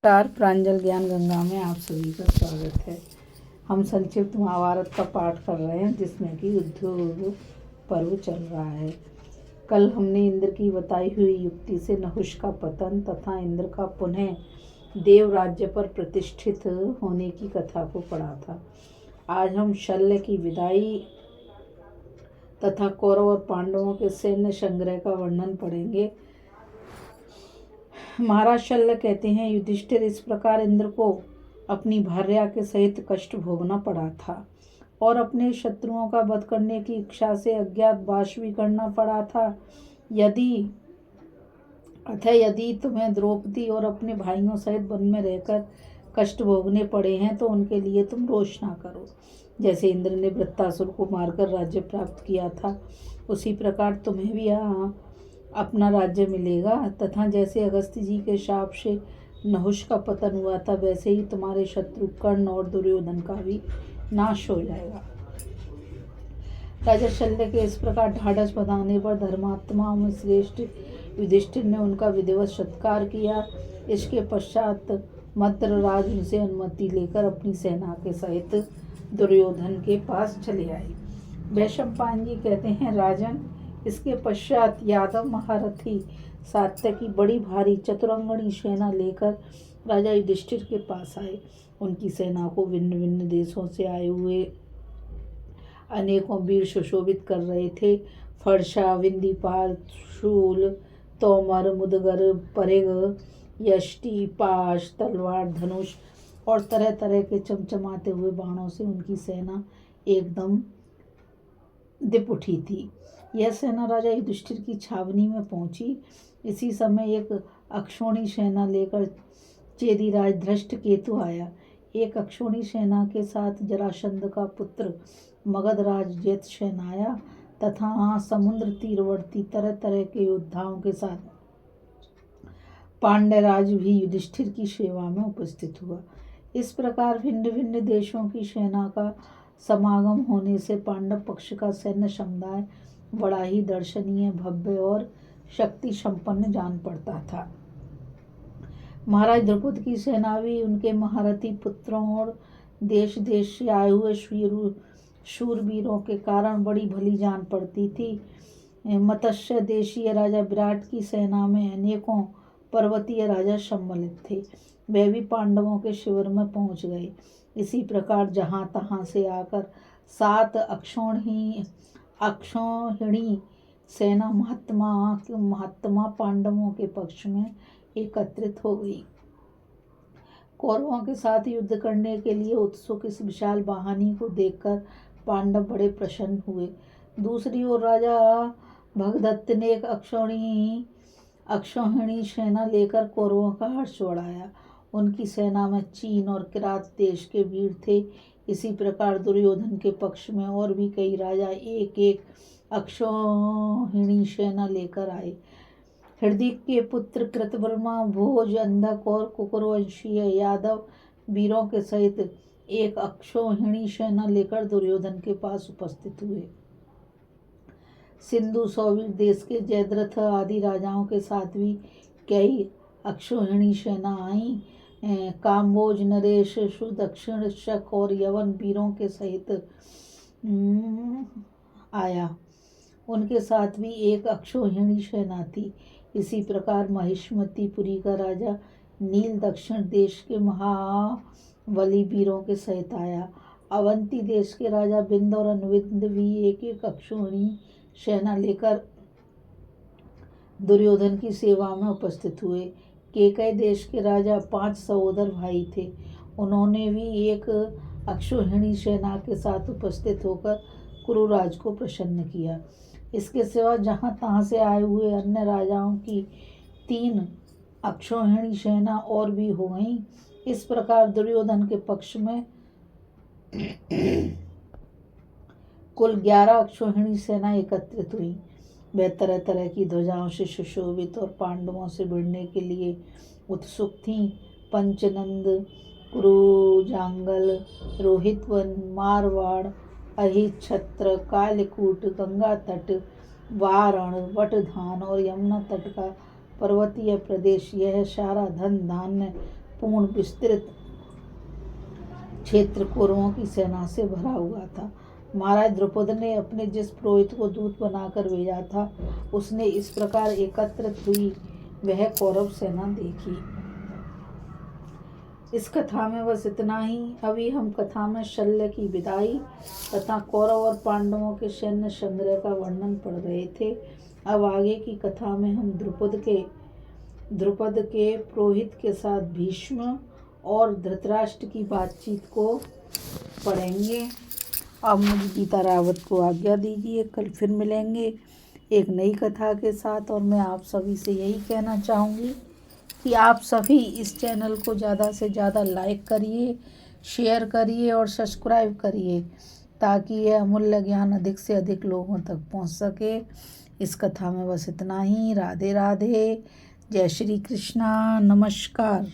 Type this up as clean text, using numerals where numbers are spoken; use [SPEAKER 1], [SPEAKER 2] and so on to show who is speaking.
[SPEAKER 1] नमस्कार। प्रांजल ज्ञान गंगा में आप सभी का स्वागत है। हम संक्षिप्त महाभारत का पाठ कर रहे हैं जिसमें कि उद्योग पर्व चल रहा है। कल हमने इंद्र की बताई हुई युक्ति से नहुष का पतन तथा इंद्र का पुनः देव राज्य पर प्रतिष्ठित होने की कथा को पढ़ा था। आज हम शल्य की विदाई तथा कौरव और पांडवों के सैन्य संग्रह का वर्णन पढ़ेंगे। महाराज शल्य कहते हैं, युधिष्ठिर, इस प्रकार इंद्र को अपनी भार्या के सहित कष्ट भोगना पड़ा था और अपने शत्रुओं का वध करने की इच्छा से अज्ञात वास भी करना पड़ा था। यदि तुम्हें द्रौपदी और अपने भाइयों सहित वन में रहकर कष्ट भोगने पड़े हैं तो उनके लिए तुम रोष ना करो। जैसे इंद्र ने वृत्तासुर को मारकर राज्य प्राप्त किया था, उसी प्रकार तुम्हें भी अपना राज्य मिलेगा तथा जैसे अगस्त्य जी के शाप से नहुष का पतन हुआ था, वैसे ही तुम्हारे शत्रु कर्ण और दुर्योधन का भी नाश हो जाएगा। राजा शल्य के इस प्रकार ढाढ़स बंधाने पर धर्मात्माओं में श्रेष्ठ युधिष्ठिर ने उनका विधिवत सत्कार किया। इसके पश्चात मद्रराज उनसे अनुमति लेकर अपनी सेना के सहित दुर्योधन के पास चले आए। वैशंपायन जी कहते हैं, राजन, इसके पश्चात यादव महारथी सात्यकी बड़ी भारी चतुरंगणी सेना लेकर राजा युधिष्ठिर के पास आए। उनकी सेना को भिन्न भिन्न देशों से आए हुए अनेकों वीर सुशोभित कर रहे थे। फर्षा, विंदीपाल, शूल, तोमर, मुदगर, परिग, यष्टि, पाश, तलवार, धनुष और तरह तरह के चमचमाते हुए बाणों से उनकी सेना एकदम दिप उठी थी। यह सेना राजा युधिष्ठिर की छावनी में पहुंची। इसी समय एक अक्षौणी सेना लेकर चेदीराज धृष्टकेतु आया। एक अक्षौणी सेना के साथ जरासंध का पुत्र मगधराज जयद्रथ आया तथा समुद्र तीरवर्ती तरह तरह के योद्धाओं के साथ पांड्यराज भी युधिष्ठिर की सेवा में उपस्थित हुआ। इस प्रकार भिन्न भिन्न देशों की सेना का समागम होने से पांडव पक्ष का सैन्य समुदाय बड़ा ही दर्शनीय, भव्य और शक्ति संपन्न जान पड़ता था। महाराज द्रुपद की सेना भी उनके महारथी पुत्रों और देश देश से आए हुए शूरवीरों के कारण बड़ी भली जान पड़ती थी। मत्स्य देशीय राजा विराट की सेना में अनेकों पर्वतीय राजा सम्मिलित थे। वे भी पांडवों के शिविर में पहुंच गए। इसी प्रकार जहां तहां से आकर 7 अक्षौहिणी सेना महात्मा पांडवों के पक्ष में एकत्रित हो गई। कौरवों के साथ युद्ध करने के लिए उत्सुक इस विशाल वाहिनी को देखकर पांडव बड़े प्रसन्न हुए। दूसरी ओर राजा भगदत्त ने एक अक्षौहिणी सेना लेकर कौरवों का हर्ष बढ़ाया। उनकी सेना में चीन और किरात देश के वीर थे। इसी प्रकार दुर्योधन के पक्ष में और भी कई राजा एक एक अक्षौहिणी सेना लेकर आए। हृदय के पुत्र कृतवर्मा, भोज, अंधक और कुकुरवंशीय यादव वीरों के सहित एक अक्षौहिणी सेना लेकर दुर्योधन के पास उपस्थित हुए। सिंधु सौवीर देश के जयद्रथ आदि राजाओं के साथ भी कई अक्षौहिणी सेना आई। काम्बोज, नरेश, सुदक्षिण, शक और यवन वीरों के सहित आया। उनके साथ भी एक अक्षौहिणी सेना थी। इसी प्रकार महिष्मतीपुरी का राजा नील दक्षिण देश के महाबली वीरों के सहित आया। अवंती देश के राजा बिंद और अनुविंद भी एक एक अक्षौहिणी सेना लेकर दुर्योधन की सेवा में उपस्थित हुए। केकय देश के राजा 5 सहोदर भाई थे। उन्होंने भी एक अक्षौहिणी सेना के साथ उपस्थित होकर कुरुराज को प्रसन्न किया। इसके सिवा जहाँ तहाँ से आए हुए अन्य राजाओं की 3 अक्षौहिणी सेना और भी हो गई। इस प्रकार दुर्योधन के पक्ष में कुल 11 अक्षौहिणी सेना एकत्रित हुई। वे तरह तरह की ध्वजाओं से सुशोभित और पांडवों से भिड़ने के लिए उत्सुक थीं। पंचनंद, कुरुजांगल, रोहितवन, मारवाड़, अहित, छत्र, कालकूट, गंगा तट, वारण, वटधान और यमुना तट का पर्वतीय प्रदेश, यह सारा धन धान्य पूर्ण विस्तृत क्षेत्र कौरवों की सेना से भरा हुआ था। महाराज द्रुपद ने अपने जिस पुरोहित को दूत बनाकर भेजा था, उसने इस प्रकार एकत्रित हुई वह कौरव सेना देखी। इस कथा में बस इतना ही। अभी हम कथा में शल्य की विदाई तथा कौरव और पांडवों के सैन्य संग्रह का वर्णन पढ़ रहे थे। अब आगे की कथा में हम द्रुपद के पुरोहित के साथ भीष्म और धृतराष्ट्र की बातचीत को पढ़ेंगे। अब मुझे गीता रावत को आज्ञा दीजिए। कल फिर मिलेंगे एक नई कथा के साथ। और मैं आप सभी से यही कहना चाहूँगी कि आप सभी इस चैनल को ज़्यादा से ज़्यादा लाइक करिए, शेयर करिए और सब्सक्राइब करिए, ताकि यह अमूल्य ज्ञान अधिक से अधिक लोगों तक पहुंच सके। इस कथा में बस इतना ही। राधे राधे। जय श्री कृष्णा। नमस्कार।